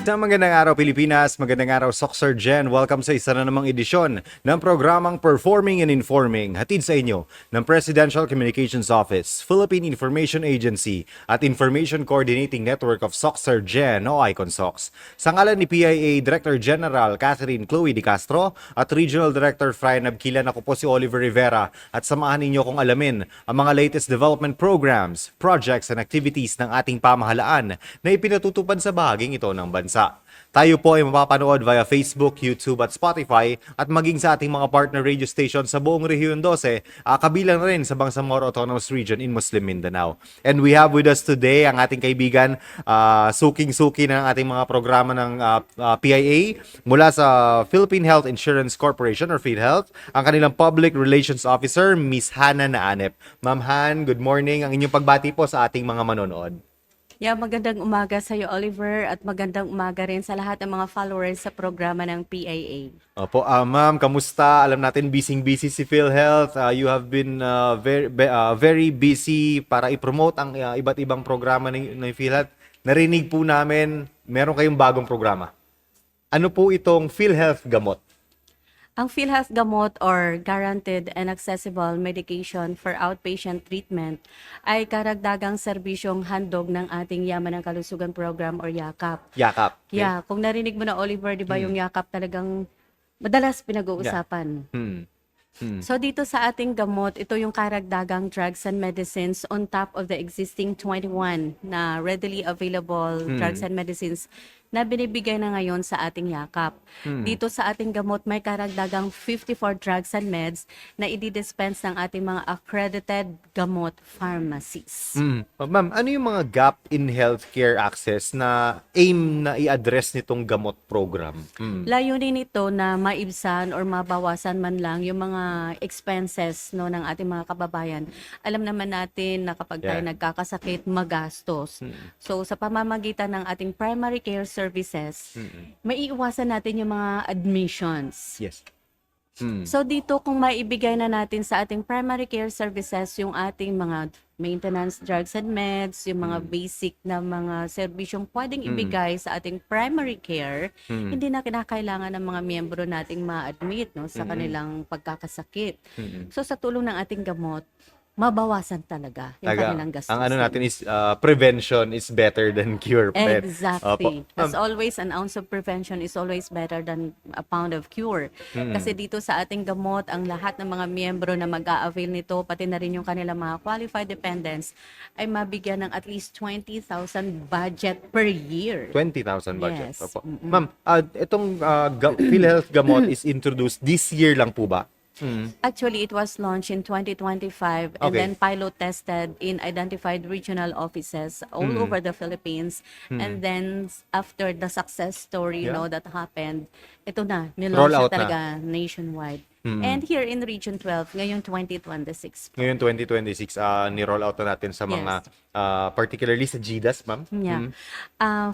Isang magandang araw Pilipinas, magandang araw Soxer Gen. Welcome sa isa na namang edisyon ng programang Performing and Informing, hatid sa inyo ng Presidential Communications Office, Philippine Information Agency at Information Coordinating Network of Soxer Gen o IconSox. Sa ngalan ni PIA Director General Catherine Chloe De Castro at Regional Director Fry Nabkilan, ako po si Oliver Rivera at samahan ninyo kung alamin ang mga latest development programs, projects and activities ng ating pamahalaan na ipinatutupad sa bahaging ito ng bansa. Tayo po ay mapapanood via Facebook, YouTube at Spotify at maging sa ating mga partner radio station sa buong Rehiyon 12, kabilang na rin sa Bangsamoro Autonomous Region in Muslim Mindanao. And we have with us today ang ating kaibigan, suking-suki ng ating mga programa ng PIA mula sa Philippine Health Insurance Corporation or PhilHealth, ang kanilang Public Relations Officer, Miss Hannah Naanep. Ma'am Han, good morning. Ang inyong pagbati po sa ating mga manonood. Yeah, magandang umaga sa iyo, Oliver, at magandang umaga rin sa lahat ng mga followers sa programa ng PIA. Opo, ma'am, kamusta? Alam natin busy si PhilHealth. You have been very busy para i-promote ang iba't ibang programa ng PhilHealth. Narinig po namin, meron kayong bagong programa. Ano po itong PhilHealth Gamot? Ang PhilHealth Gamot or Guaranteed and Accessible Medication for Outpatient Treatment ay karagdagang serbisyong handog ng ating Yaman ng Kalusugan Program or YAKAP. Yakap. Okay. Yeah, kung narinig mo na, Oliver, di ba yung YAKAP talagang madalas pinag-uusapan. So dito sa ating gamot, ito yung karagdagang drugs and medicines on top of the existing 21 na readily available drugs and medicines na binibigay na ngayon sa ating yakap. Dito sa ating gamot, may karagdagang 54 drugs and meds na i-dispense ng ating mga accredited gamot pharmacies. Ma'am, ano yung mga gap in healthcare access na aim na i-address nitong gamot program? Layunin nito na maibsan or mabawasan man lang yung mga expenses no ng ating mga kababayan. Alam naman natin na kapag tayo nagkakasakit, magastos. So sa pamamagitan ng ating primary care services, maiiwasan natin yung mga admissions. Yes. So dito kung maibigay na natin sa ating primary care services yung ating mga maintenance drugs and meds, yung mga basic na mga serbisyong pwedeng ibigay sa ating primary care, hindi na kinakailangan ng mga miyembro nating ma-admit no, sa kanilang pagkakasakit. So sa tulong ng ating gamot, mabawasan talaga yung kanilang gastos. Ang ano natin is prevention is better than cure. Exactly. Opo. As always, an ounce of prevention is always better than a pound of cure. Kasi dito sa ating gamot, ang lahat ng mga miyembro na mag-a-avail nito, pati na rin yung kanilang mga qualified dependents, ay mabigyan ng at least 20,000 budget per year. 20,000 budget. Yes. Opo. Ma'am, itong PhilHealth Gamot is introduced this year lang po ba? Actually, it was launched in 2025 and Okay. then pilot tested in identified regional offices all over the Philippines. And then after the success story that happened, ito na, Roll nilaunch out na talaga nationwide. And here in Region 12, ngayong 2026. Ngayon 2026, ni-roll out na natin sa mga, particularly sa GDAS, ma'am. Yeah.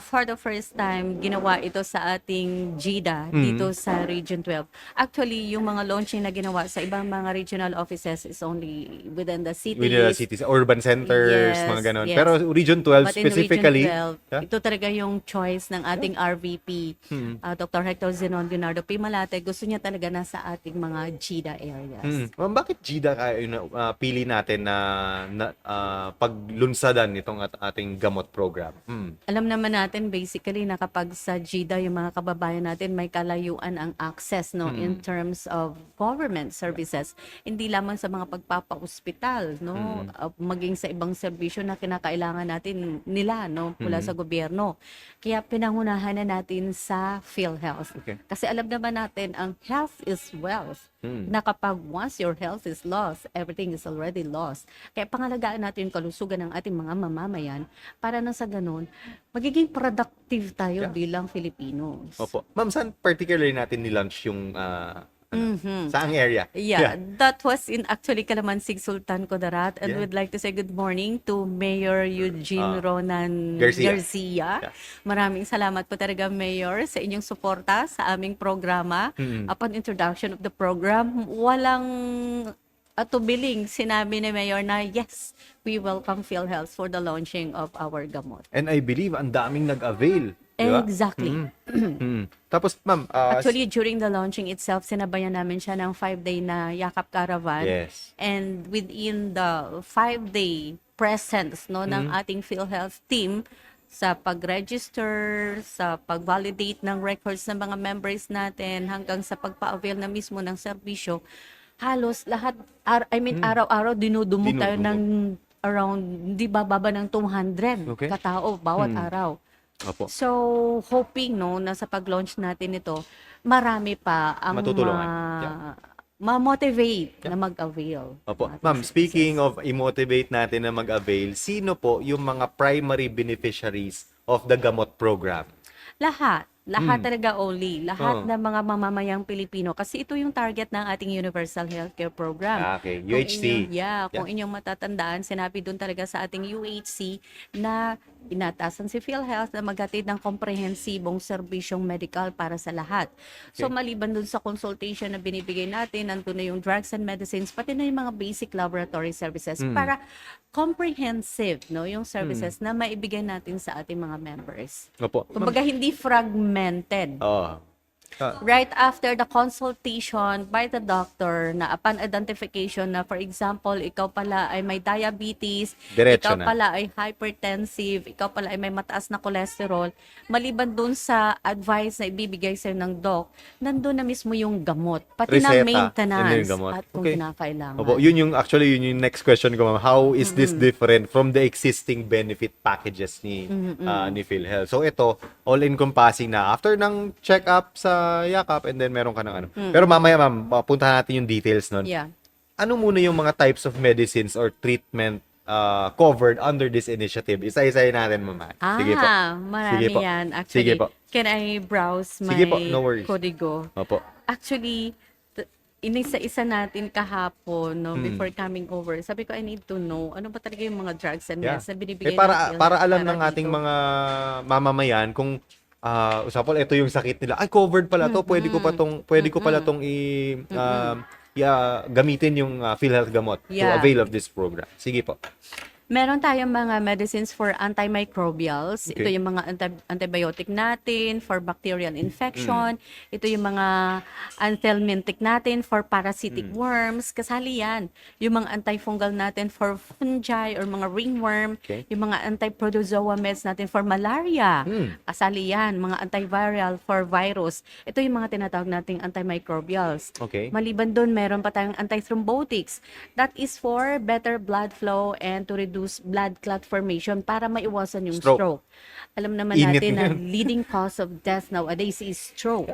For the first time, ginawa ito sa ating GIDA dito sa Region 12. Actually, yung mga launching na ginawa sa ibang mga regional offices is only within the cities. Within the cities, urban centers, Yes, mga ganun. yes. Pero Region 12 But in specifically, Region 12, ito talaga yung choice ng ating RVP, Dr. Hector Zenon Leonardo P. Malate. Gusto niya talaga nasa ating mga GIDA areas. Ma'am, bakit GDA pili natin na paglunsadan itong ating gamot program? Alam naman natin basically na kapag sa GIDA yung mga kababayan natin may kalayuan ang access no in terms of government services, hindi lamang sa mga pagpapa-ospital no maging sa ibang serbisyo na kinakailangan natin nila no mula sa gobyerno. Kaya pinangunahan na natin sa PhilHealth. Okay. Kasi alam naman natin ang health is wealth. Na kapag once your health is lost, everything is already lost. Kaya pangalagaan natin yung kalusugan ng ating mga mamamayan para na sa ganun, magiging productive tayo bilang Filipinos. Opo. Ma'am, saan particularly natin ni-launch yung saang area? Yeah, that was in actually Calamansig Sultan Kudarat, and we'd like to say good morning to Mayor Eugene Ronan Garcia. Garcia. Maraming salamat po talaga, Mayor, sa inyong suporta sa aming programa. Upon introduction of the program, walang atubiling sinabi ni Mayor na yes, we welcome PhilHealth for the launching of our gamot. And I believe ang daming nag-avail. Di ba? Exactly. Tapos, ma'am, Actually, during the launching itself, sinabayan namin siya ng 5-day na Yakap Caravan. yes. And within the 5-day presence no ng ating PhilHealth team sa pag-register, sa pag-validate ng records ng mga members natin hanggang sa pagpa-avail na mismo ng serbisyo, halos lahat, araw-araw dinudumog tayo Dinudumog. ng around, hindi bababa ng 200 Okay. katao bawat araw. Opo. So, hoping no na sa pag-launch natin ito, marami pa ang Matutulungan. Yeah. ma-motivate na mag-avail. Opo. ng ating Ma'am, speaking services. of i-motivate natin na mag-avail, sino po yung mga primary beneficiaries of the gamot program? Lahat talaga, Oli. Lahat Oh. ng mga mamamayang Pilipino. Kasi ito yung target ng ating Universal Healthcare Program. Okay, Kung UHC. kung inyong matatandaan, sinabi doon talaga sa ating UHC na inatasan si PhilHealth na maghatid ng komprehensibong serbisyong medical para sa lahat. So Okay. maliban doon sa consultation na binibigay natin, nandun na yung drugs and medicines, pati na yung mga basic laboratory services para comprehensive no yung services na maibigay natin sa ating mga members. Opo. Kumbaga hindi fragmented. Oh. Right after the consultation by the doctor na upon identification na for example, ikaw pala ay may diabetes, Diretso ikaw na. pala ay hypertensive, ikaw pala ay may mataas na cholesterol, maliban dun sa advice na ibibigay sa'yo ng doc, nandun na mismo yung gamot, pati na Reseta, yun na maintenance yung gamot. at kung Okay. kinakailangan. Opo, yun yung next question ko, ma'am. How is this different from the existing benefit packages ni ni PhilHealth? So ito, all-encompassing na after ng check-up sa Yakap and then meron ka ng ano. Pero mamaya, ma'am, puntahan natin yung details nun. Yeah. Ano muna yung mga types of medicines or treatment covered under this initiative? Isa-isahin natin, ma'am. Sige po. Marami Sige po. yan. Sige Actually, po. can I browse my Sige po, no worries. kodigo? Opo. Actually, inisa-isa natin kahapon, no, before coming over. Sabi ko, I need to know, ano ba talaga yung mga drugs and Yeah. meds na binibigay ng Para PhilHealth alam para ng ating dito. mga mamamayan kung usapol ito yung sakit nila. Ay, covered pala to. Pwede ko pala tong gamitin yung PhilHealth gamot to Yeah. avail of this program. Sige po. Meron tayong mga medicines for antimicrobials. Okay. Ito yung mga antibiotic natin for bacterial infection. Ito yung mga anthelmintic natin for parasitic worms. Kasali yan. Yung mga antifungal natin for fungi or mga ringworm. Okay. Yung mga antiprotozoa meds natin for malaria. Kasali yan. Mga antiviral for virus. Ito yung mga tinatawag nating antimicrobials. Okay. Maliban doon, meron pa tayong antithrombotics. That is for better blood flow and to reduce blood clot formation para maiwasan yung Stroke. stroke. Alam naman Init natin na na yun. leading cause of death nowadays is stroke.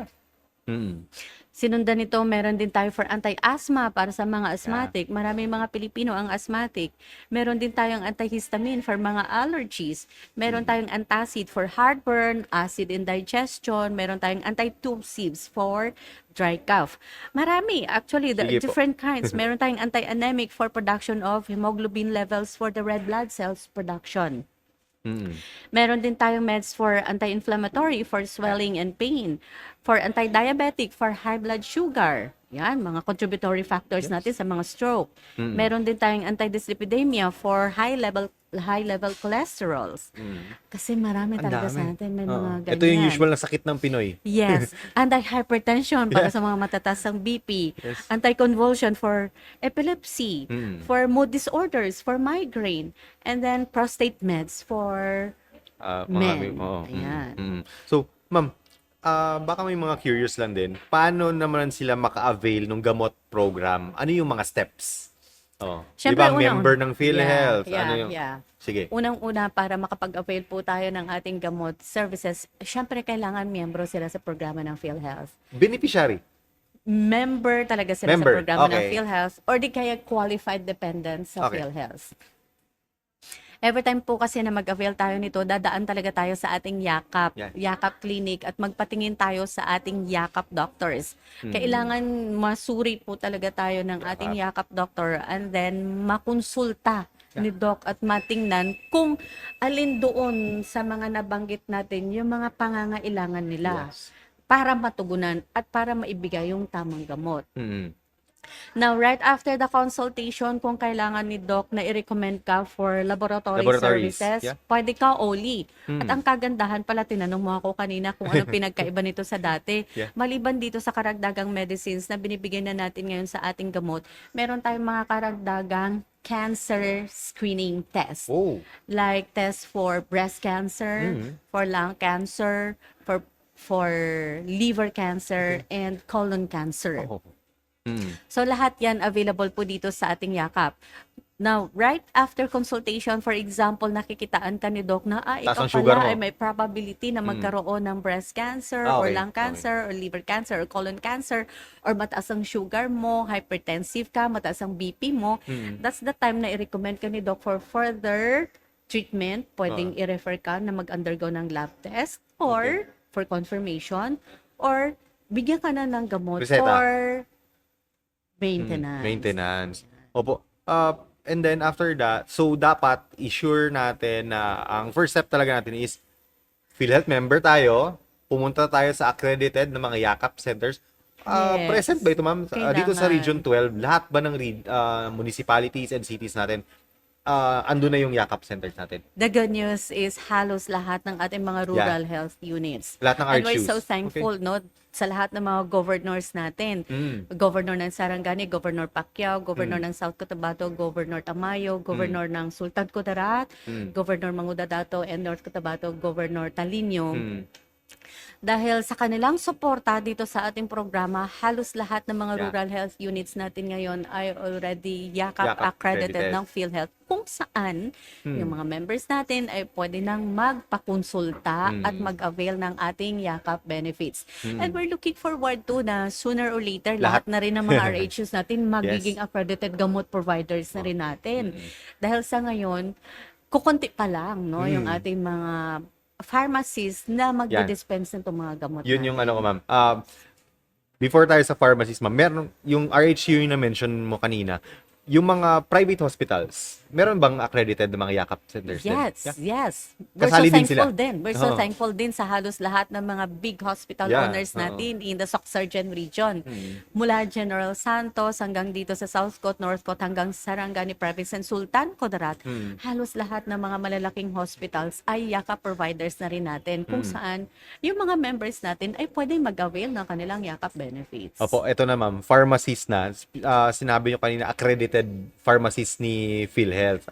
Mm. Sinundan nito, meron din tayo for anti-asthma para sa mga asthmatic. Maraming mga Pilipino ang asthmatic. Meron din tayong antihistamine for mga allergies. Meron tayong antacid for heartburn, acid indigestion. Meron tayong anti-tussives for dry cough. Marami. Actually, the Sige po. different kinds. Meron tayong anti-anemic for production of hemoglobin levels for the red blood cells production. Meron din tayong meds for anti-inflammatory, for swelling and pain, for anti-diabetic, for high blood sugar. Yan, mga contributory factors natin sa mga stroke. Meron din tayong anti-dyslipidemia for high-level cholesterols. Kasi marami Ang talaga sa dami. atin may Oo. mga ganyan. Ito yung usual na sakit ng Pinoy. Yes. Anti-hypertension para sa mga matataas ng BP. Yes. Anti-convulsion for epilepsy. For mood disorders, for migraine. And then prostate meds for Marami. men. Oo. Ayan. So, ma'am, baka may mga curious lang din. Paano naman sila maka-avail ng gamot program? Ano yung mga steps? Oh. Di Siyempre, ba unang- member ng PhilHealth? Yeah, ano yung... yeah. Sige. Unang-una, para makapag-avail po tayo ng ating gamot services, syempre kailangan miyembro sila sa programa ng PhilHealth. Beneficiary. Member talaga sila Member, sa programa ng okay. PhilHealth or di kaya qualified dependents sa Okay. PhilHealth. Every time po kasi na mag-avail tayo nito, dadaan talaga tayo sa ating Yakap, Yeah. Yakap Clinic at magpatingin tayo sa ating Yakap doctors. Kailangan masuri po talaga tayo ng ating Yakap doctor and then makonsulta ni Doc at matingnan kung alin doon sa mga nabanggit natin yung mga pangangailangan nila Yes. para matugunan at para maibigay yung tamang gamot. Mm. Now, right after the consultation, kung kailangan ni Doc na i-recommend ka for laboratory Laboratories, services, yeah. pwede ka OLI. At Hmm. ang kagandahan pala, tinanong mo ako kanina kung ano pinagkaiba nito sa dati. Yeah. Maliban dito sa karagdagang medicines na binibigay na natin ngayon sa ating gamot, meron tayong mga karagdagang cancer screening test. Oh. Like test for breast cancer, for lung cancer, for liver cancer, and colon cancer. Oh. Hmm. So lahat yan available po dito sa ating yakap. Now, right after consultation, for example, nakikitaan ka ni Doc na, Taas ikaw ang sugar pala mo. ay may probability na magkaroon ng breast cancer, Ah, or okay, lung cancer, or liver cancer, or colon cancer, or mataas ang sugar mo, hypertensive ka, mataas ang BP mo. That's the time na i-recommend ka ni Doc for further treatment. Pwedeng i-refer ka na mag-undergo ng lab test, or for confirmation, or bigyan ka na ng gamot Reseta. for maintenance. Maintenance. Opo. And then after that, so dapat i-sure natin na ang first step talaga natin is PhilHealth member tayo, pumunta tayo sa accredited na mga yakap centers. Yes. Present ba ito, ma'am? Dito sa Kailangan. Region 12, lahat ba ng municipalities and cities natin, andun na yung yakap centers natin? The good news is halos lahat ng ating mga rural health units. Lahat ng And we're RHUs. so thankful, no, sa lahat ng mga governors natin. Governor ng Sarangani, Governor Pacquiao, Governor ng South Cotabato, Governor Tamayo, Governor ng Sultan Kudarat, Governor Mangudadato, and North Cotabato, Governor Talino. Dahil sa kanilang suporta dito sa ating programa, halos lahat ng mga rural health units natin ngayon ay already yakap Yakap accredited accredited. ng PhilHealth, kung saan yung mga members natin ay pwede nang magpakonsulta at mag-avail ng ating yakap benefits. And we're looking forward to na sooner or later, lahat na rin ng mga RHUs natin magiging accredited gamot providers na rin natin. Dahil sa ngayon, kukunti pa lang, no, yung ating mga pharmacies na magdi-dispense nito mga gamot. Yun yung ano ko, ma'am. Before tayo sa pharmacies, ma'am, meron yung RHU yung na-mention mo kanina, yung mga private hospitals, meron bang accredited na mga yakap centers din? Yes, Yeah. yes. We're Kasali so din thankful sila. din. We're so Oo. thankful din sa halos lahat ng mga big hospital Yeah, owners oo. natin in the Soc-Surgeon region. Mula General Santos hanggang dito sa South Coast, North Coast, hanggang Sarangani Province and Sultan Kudarat. Halos lahat ng mga malalaking hospitals ay yakap providers na rin natin, kung saan yung mga members natin ay pwedeng mag-avail ng kanilang yakap benefits. Opo, eto na, ma'am. Pharmacies na. Sinabi nyo kanina, accredited pharmacies ni PhilHealth.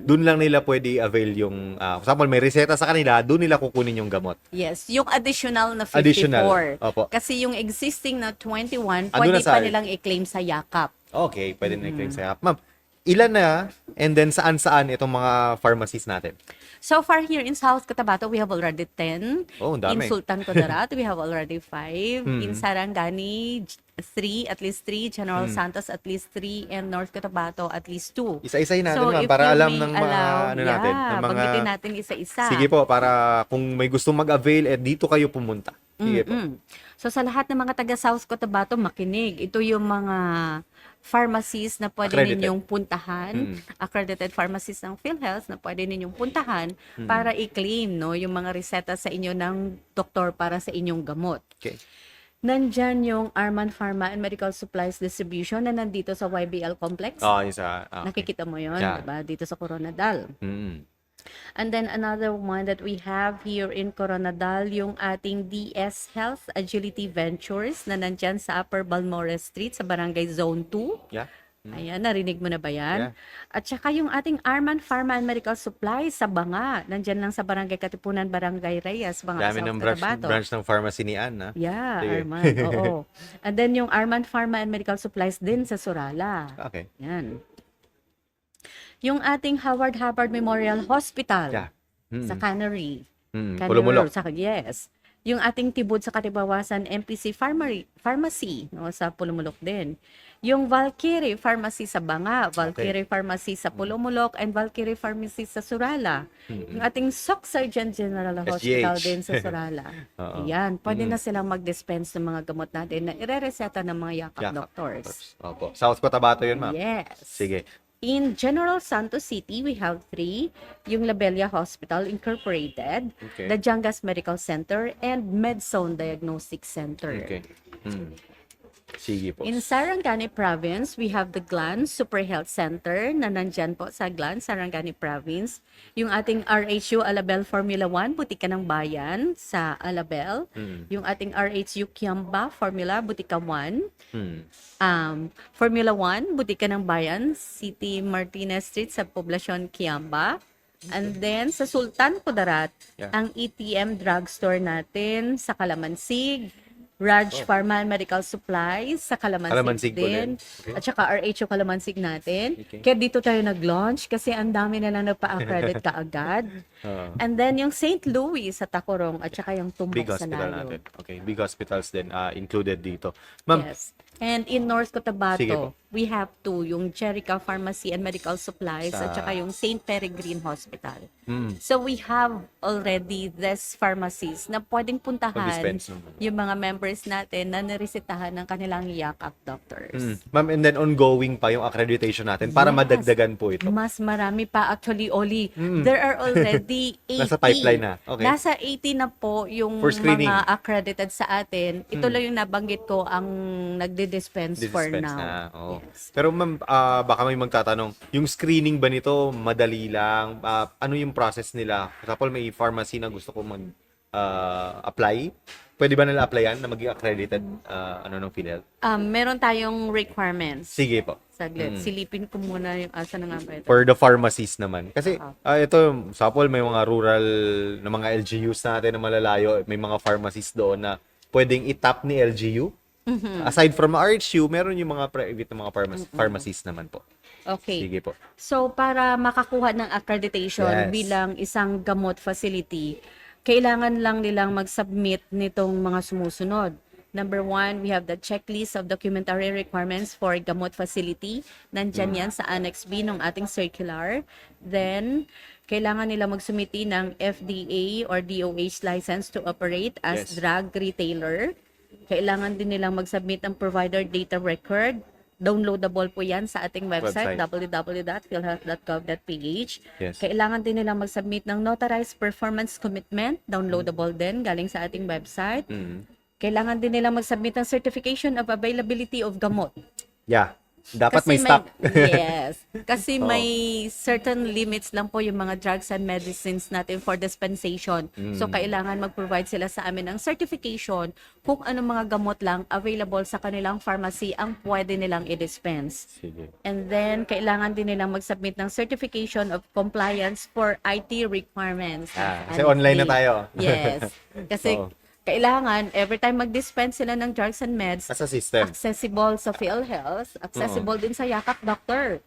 Doon lang nila pwede i-avail yung, for example, may reseta sa kanila, doon nila kukunin yung gamot. Yes, yung additional na 54. Additional, opo. Kasi yung existing na 21, Andun pwede na sa- pa nilang i-claim sa yakap. Okay, pwede na i-claim sa app. Ma'am, ilan na, and then saan-saan itong mga pharmacies natin? So far here in South Cotabato, we have already 10. Oh, ang dami. In Sultan Kudarat, we have already 5. In Sarangani, 3, at least 3. General Santos, at least 3. And North Cotabato, at least 2. Isa-isahin natin, So, ma'am, if para you alam may ng mga, allow, ano natin, yeah, ng mga, banggitin natin isa-isa. sige po, para kung may gustong mag-avail, dito kayo pumunta. Sige po. So sa lahat ng mga taga South Cotabato, makinig. Ito yung mga pharmacies na pwede Accredited. ninyong puntahan, accredited pharmacies ng PhilHealth na pwede ninyong puntahan para i-claim, no, yung mga reseta sa inyo ng doktor para sa inyong gamot. Okay. Nandyan yung Arman Pharma and Medical Supplies Distribution na nandito sa YBL Complex. Yung sa, okay. Nakikita mo yon, Yeah. diba? Dito sa Coronadal. And then another one that we have here in Coronadal, yung ating DS Health Agility Ventures na nandyan sa Upper Balmores Street sa Barangay Zone 2. Yeah. Ayan, narinig mo na ba yan? Yeah. At saka yung ating Arman Pharma and Medical Supplies sa Banga. Nandyan lang sa Barangay Katipunan, Barangay Reyes, Banga, Dami South ng Cotabato. branch ng pharmacy ni Ann, ha? Yeah, Sige. Arman. Oo. And then yung Arman Pharma and Medical Supplies din sa Surala. Okay. Yan. Yung ating Howard Hubbard Memorial Hospital Yeah. sa Cannery. Cannery Pulumulok. Road, yes. Yung ating Tibod sa Katibawasan MPC Pharmacy, no, sa Pulumulok din. Yung Valkyrie Pharmacy sa Banga, Valkyrie Pharmacy sa Pulumulok, and Valkyrie Pharmacy sa Surala. Yung ating Soc-Surgeon General Hospital SGH. din sa Surala. Oo. Ayan, pwede na silang mag-dispense ng mga gamot natin na ire-reseta ng mga yakap Yakap doctors. Opo. South Cotabato yun, ma'am. Yes. Sige. In General Santos City, we have 3. Yung Labelia Hospital Incorporated, Okay. the Jangas Medical Center, and MedZone Diagnostic Center. Okay. Sige po. In Sarangani Province, we have the Glan Super Health Center na nandyan po sa Glan, Sarangani Province. Yung ating RHU Alabel Formula 1, Butika ng Bayan sa Alabel. Yung ating RHU Kiamba Formula, Butika 1. Formula 1, Butika ng Bayan, City Martinez Street sa Poblacion Kiamba. And then sa Sultan Kudarat, ang ETM drugstore natin sa Kalamansig. Raj Pharma and Medical Supplies sa Kalamansig Kalamansig po din. din. Okay. At saka RHO Kalamansig natin. Okay. Kaya dito tayo nag-launch kasi ang dami na lang nagpa-accredit kaagad. And then yung St. Louis sa Tacorong at saka yung Tumbok Big sa hospital Layo. natin. Okay, big hospitals din included dito. Ma'am, Yes. And in North Sige Cotabato, po. we have two, yung Jerica Pharmacy and Medical Supplies at Sa- saka yung St. Peregrine Hospital. So we have already these pharmacies na pwedeng puntahan Mag-dispense ng- yung mga members natin na niresetahan ng kanilang yakap doctors. Ma'am, and then ongoing pa yung accreditation natin para Yes. madagdagan po ito. Mas marami pa actually, Oli. There are already 80. Nasa pipeline na. Okay. Nasa 80 na po yung For screening. mga accredited sa atin. Ito lang yung nabanggit ko ang nagdi-dispense for Dispense now. na. Oo. Yes. Pero ma'am, baka may magtatanong, yung screening ba nito madali lang? Ano yung process nila? For example, may pharmacy na gusto ko mag-apply. Pwede ba nila applyan na maging accredited ng PhilHealth? Meron tayong requirements. Sige po. Saglit. Silipin ko muna yung asa na nga ba ito. For the pharmacies naman. Kasi ito, sample, may mga rural na mga LGUs natin na malalayo. May mga pharmacies doon na pwedeng itap ni LGU. Aside from RHU, meron yung mga private na mga pharmacies naman po. Okay. Sige po. So, para makakuha ng accreditation Yes. bilang isang gamot facility, kailangan lang nilang mag-submit nitong mga sumusunod. Number 1, we have the checklist of documentary requirements for gamot facility. Nandyan yan sa Annex B ng ating circular. Then, kailangan nila magsumiti ng FDA or DOH license to operate as Yes. drug retailer. Kailangan din nilang mag-submit ng provider data record. Downloadable po yan sa ating website, www.philhealth.gov.ph. Yes. Kailangan din nilang mag-submit ng notarized performance commitment. Downloadable din galing sa ating website. Kailangan din nilang mag-submit ng certification of availability of gamot. Yeah. Dapat may stock. Yes. Kasi may certain limits lang po yung mga drugs and medicines natin for dispensation. So, kailangan mag-provide sila sa amin ng certification kung anong mga gamot lang available sa kanilang pharmacy ang pwede nilang i-dispense. Sige. And then, kailangan din nilang mag-submit ng certification of compliance for IT requirements. Kasi online na tayo. Yes. Kasi Oo. kailangan, every time mag-dispense sila ng drugs and meds, Nasa system. accessible sa PhilHealth, accessible din sa Yakap Doctor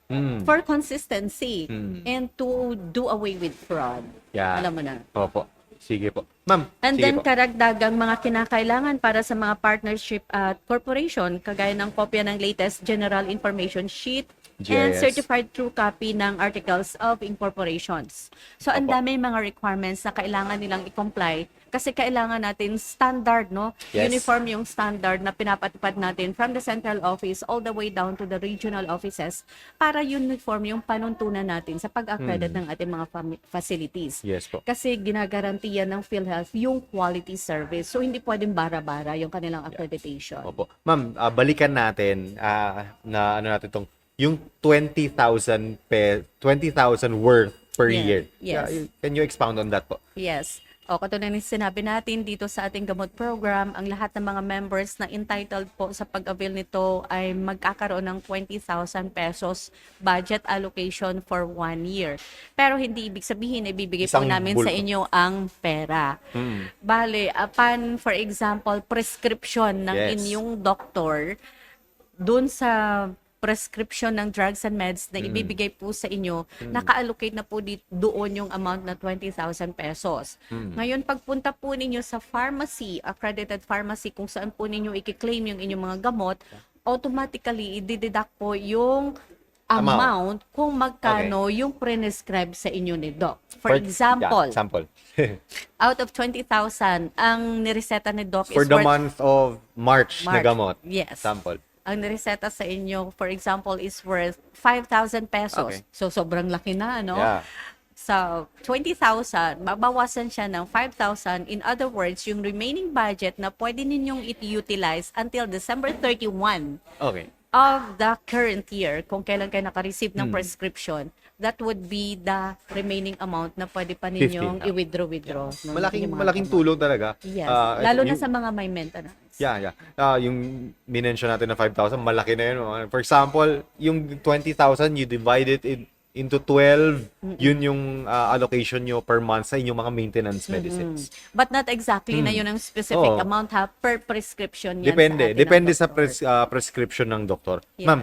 for consistency and to do away with fraud. Yeah. Alam mo na. Opo. Sige po. Ma'am, And sige then po. karagdagang mga kinakailangan para sa mga partnership at corporation, kagaya ng kopya ng latest General Information Sheet and GIS. certified true copy ng Articles of Incorporations. So, ang Opo. dami mga requirements na kailangan nilang i-comply kasi kailangan natin standard, no? Yes. Uniform yung standard na pinapatupad natin from the central office all the way down to the regional offices para uniform yung panuntunan natin sa pag-accredit ng ating mga facilities. Yes po. Kasi ginagarantiyan ng PhilHealth yung quality service. So, hindi pwedeng bara-bara yung kanilang accreditation. Opo. Ma'am, balikan natin na ano natin tong yung 20,000 worth per Yeah. year. Yes. Can you expound on that po? Yes. O, katulad ng sinabi natin dito sa ating gamot program, ang lahat ng mga members na entitled po sa pag-avail nito ay magkakaroon ng 20,000 pesos budget allocation for 1 year. Pero hindi ibig sabihin, ibibigay po Isang namin sa bulto. inyo ang pera. Bale, upon, for example, prescription ng Yes. inyong doktor, dun sa prescription ng drugs and meds na ibibigay po sa inyo, naka-allocate na po doon yung amount na 20,000 pesos. Ngayon, pagpunta po ninyo sa pharmacy, accredited pharmacy, kung saan po ninyo i-claim yung inyong mga gamot, automatically, i-deduct po yung amount kung magkano yung prescribe sa inyo ni Doc. For example, Yeah, sample. out of 20,000, ang nireseta ni Doc For is the worth month of March na March. gamot. Yes. Sample. ang nireseta sa inyo, for example, is worth 5,000 pesos. Okay. So, sobrang laki na, ano? Yeah. sa 20,000, babawasan siya ng 5,000. In other words, yung remaining budget na pwede ninyong i-utilize until December 31 Okay. of the current year, kung kailan kayo naka-receive ng prescription, that would be the remaining amount na pwede pa ninyong 15. i-withdraw. No, Malaking yung mga malaking gamot. tulong talaga. Yes. Ito, Lalo na yung- sa mga may maintenance. Yeah. Yung minention natin na 5,000, malaki na yun. For example, yung 20,000, you divide it into 12, yun yung allocation nyo per month sa inyong mga maintenance medicines. But not exactly na yun ang specific Oo. amount per prescription yan Depende. sa atin ng Depende sa doktor. prescription ng doktor. Yes. Ma'am,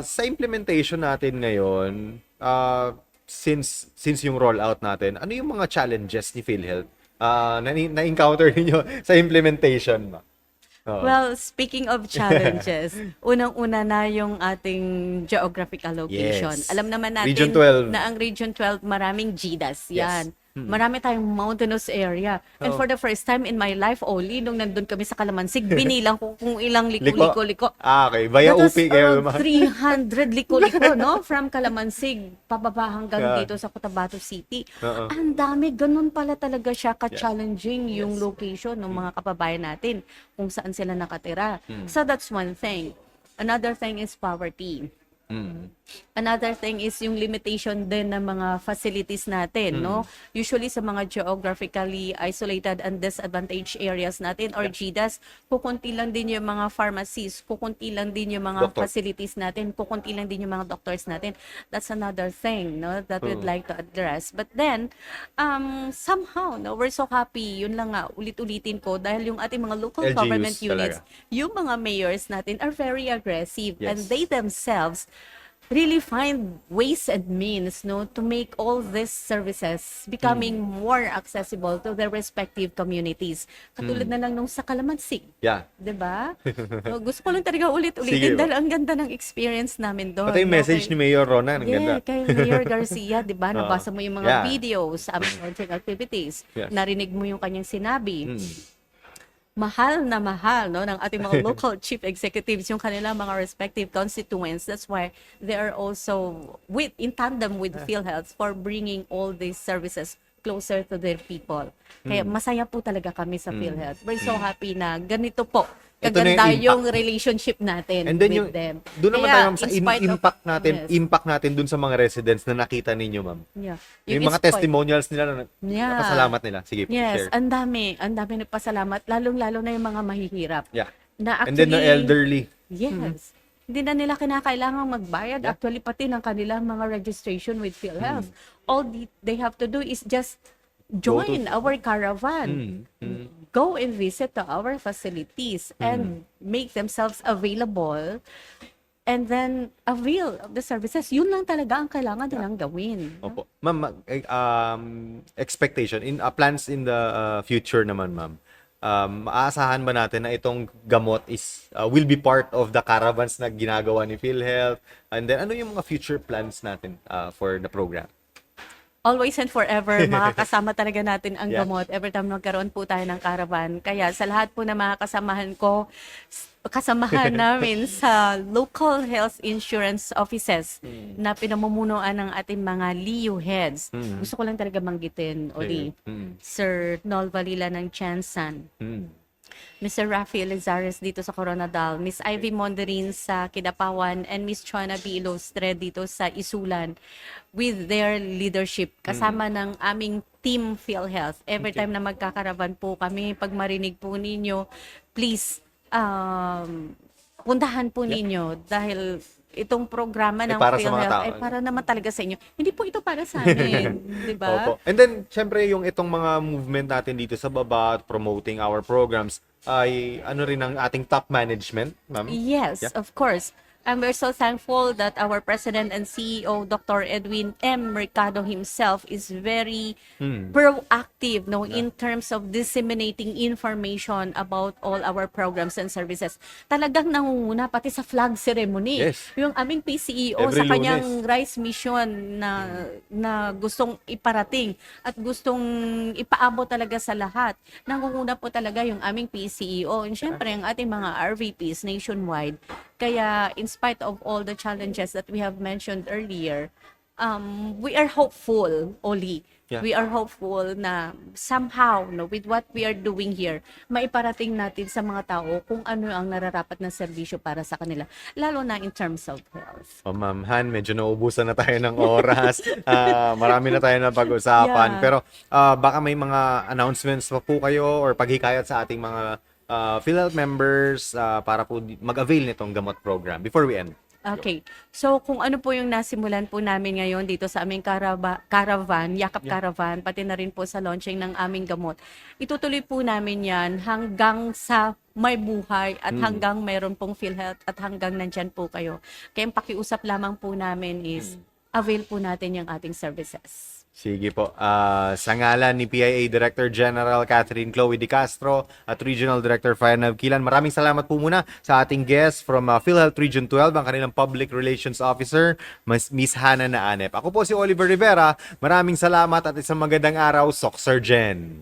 sa implementation natin ngayon, since yung rollout natin, ano yung mga challenges ni PhilHealth na-encounter niyo sa implementation, ma'am? Oo. Well, speaking of challenges, unang-una na yung ating geographic allocation. Yes. Alam naman natin Region 12. na ang Region 12 maraming GDAS yan. Yes. Marami tayong mountainous area. And Oo. for the first time in my life, only nung nandun kami sa Kalamansig, binilang ko kung ilang liko-liko. Okay. Via That was UP kayo. around 300 liko-liko, no? From Kalamansig, pababa hanggang Yeah. dito sa Cotabato City. Oo. Ang dami, ganun pala talaga siya ka-challenging yung location ng mga kababayan natin, kung saan sila nakatira. So that's one thing. Another thing is poverty. Another thing is yung limitation din ng mga facilities natin, no? Usually sa mga geographically isolated and disadvantaged areas natin or GDAS, kukunti lang din yung mga pharmacies, kukunti lang din yung mga Doktor. facilities natin, kukunti lang din yung mga doctors natin. That's another thing, no, that we'd like to address. But then, somehow, no, we're so happy, yun lang nga, ulit-ulitin ko, dahil yung ating mga local LGUs government units, talaga. yung mga mayors natin are very aggressive and Yes. they themselves really find ways and means, no, to make all these services becoming more accessible to their respective communities. Katulad na lang nung sa Kalamansig. Yeah. 'Di ba? So, gusto ko lang talaga ulit-ulitin Sige, dahil ang ganda ng experience namin doon. Pati yung message ni Mayor Rona, ang ganda. Yeah, kay Mayor Garcia, 'di ba? Nabasa mo yung mga Yeah. videos sa aming launching activities. Yes. Narinig mo yung kanyang sinabi. Mahal na mahal, no, ng ating mga local chief executives yung kanilang mga respective constituents. That's why they are also in tandem with PhilHealth for bringing all these services closer to their people. Kaya masaya po talaga kami sa PhilHealth. We're so happy na ganito po Ito na kaganda yung yung relationship natin And then with yung, them. doon naman Kaya, tayo ma'am, sa in spite of- impact natin, Yes. impact natin doon sa mga residents na nakita ninyo, ma'am. Yeah. Yung mga in spite- testimonials nila na Yeah. napasalamat nila. Sige, Yes, share. ang dami nagpasalamat, lalong-lalo na yung mga mahihirap. Yeah. Na And then the actually- elderly. Yes. Hindi na nila kinakailangang magbayad. Actually, pati ng kanilang mga registration with PhilHealth. All they have to do is just join our caravan. Go and visit to our facilities and make themselves available and then avail of the services. Yun lang talaga ang kailangan nilang gawin. Opo. Ma'am, expectation, plans in the future naman, ma'am. Maaasahan ba natin na itong gamot will be part of the caravans na ginagawa ni PhilHealth? And then, ano yung mga future plans natin for the program? Always and forever, makakasama talaga natin ang Yeah. gamot every time nagkaroon po tayo ng caravan. Kaya sa lahat po na mga kasamahan namin sa local health insurance offices na pinamumunuan ng ating mga LIU heads. Gusto ko lang talaga banggitin, Oli. Sir Nol Valila ng Chansan. Mr. Rafi Elizares dito sa Coronadal, Miss Ivy Monderin sa Kidapawan, and Miss Chona B. Ilostre dito sa Isulan with their leadership. Kasama ng aming Team PhilHealth. Every time na magkakaravan po kami, pag marinig po ninyo, please, puntahan po ninyo dahil itong programa ng para sa mga PhilHealth tao. ay para naman talaga sa inyo. Hindi po ito para sa amin, di ba? Opo. And then, syempre, yung itong mga movement natin dito sa baba, promoting our programs, ay ano rin ang ating top management, ma'am? Yes, Yeah. of course. And we're so thankful that our President and CEO, Dr. Edwin M. Mercado himself, is very proactive in terms of disseminating information about all our programs and services. Talagang nangunguna pati sa flag ceremony. Yes. Yung aming PCEO Every sa kanyang Lunes. rice mission na gustong iparating at gustong ipaabot talaga sa lahat. Nangunguna po talaga yung aming PCEO and syempre ang ating mga RVPs nationwide. Kaya in spite of all the challenges that we have mentioned earlier, we are hopeful, Oli. Yeah. We are hopeful na somehow, no, with what we are doing here, maiparating natin sa mga tao kung ano ang nararapat na serbisyo para sa kanila, lalo na in terms of health. Oh, Ma'am Han, medyo nauubusan na tayo ng oras. Marami na tayo na pag-usapan. Yeah. Pero baka may mga announcements pa po kayo or paghikayat sa ating mga PhilHealth members para po mag-avail nitong gamot program before we end. Okay. So, kung ano po yung nasimulan po namin ngayon dito sa aming caravan, Yakap Caravan, pati na rin po sa launching ng aming gamot, itutuloy po namin yan hanggang sa may buhay at hanggang mayroon pong PhilHealth at hanggang nandyan po kayo. Kaya ang pakiusap lamang po namin is avail po natin yung ating services. Sige po. Sa ngalan ni PIA Director General Catherine Chloe De Castro at Regional Director Fayanab Kilan, maraming salamat po muna sa ating guest from PhilHealth Region 12, ang kanilang Public Relations Officer, Miss Hannah Naanep. Ako po si Oliver Rivera. Maraming salamat at isang magandang araw, Soc Surgeon.